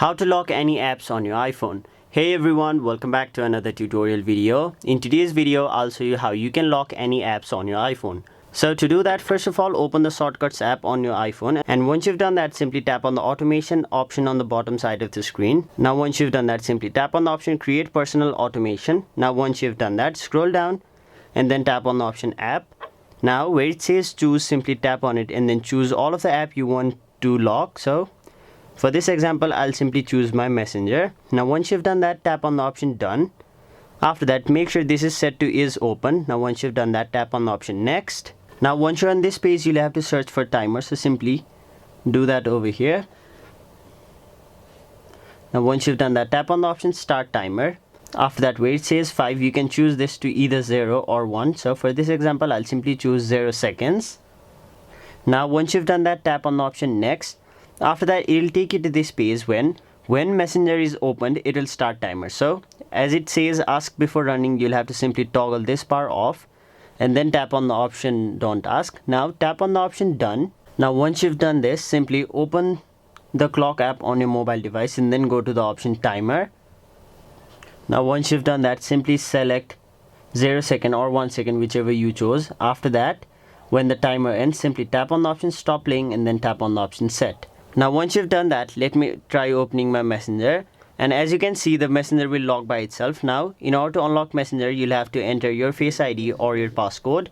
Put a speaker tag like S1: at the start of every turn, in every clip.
S1: How to lock any apps on your iPhone. Hey everyone, welcome back to another tutorial video. In today's video, I'll show you how you can lock any apps on your iPhone. So to do that, first of all, open the Shortcuts app on your iPhone, and once you've done that, simply tap on the automation option on the bottom side of the screen. Now once you've done that, simply tap on the option create personal automation. Now once you've done that, scroll down and then tap on the option app. Now where it says choose, simply tap on it and then choose all of the app you want to lock. So for this example, I'll simply choose my Messenger. Now once you've done that, tap on the option done. After that, make sure this is set to is open. Now once you've done that, tap on the option next. Now once you're on this page, you'll have to search for timer, so simply do that over here. Now once you've done that, tap on the option start timer. After that, where it says 5, you can choose this to either 0 or 1. So for this example, I'll simply choose 0 seconds. Now once you've done that, tap on the option next. After that, it will take you to this page when Messenger is opened, it will start timer. So as it says ask before running, you'll have to simply toggle this bar off and then tap on the option don't ask. Now tap on the option done. Now once you've done this, simply open the clock app on your mobile device and then go to the option timer. Now once you've done that, simply select 0 second or 1 second, whichever you chose. After that, when the timer ends, simply tap on the option stop playing and then tap on the option set. Now once you've done that, let me try opening my Messenger, and as you can see, the Messenger will lock by itself. Now in order to unlock Messenger, you'll have to enter your Face ID or your passcode.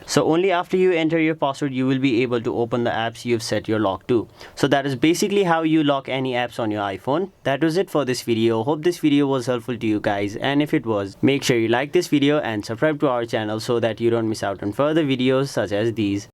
S1: So only after you enter your password, you will be able to open the apps you've set your lock to. So that is basically how you lock any apps on your iPhone. That was it for this video. Hope this video was helpful to you guys, and if it was, make sure you like this video and subscribe to our channel so that you don't miss out on further videos such as these.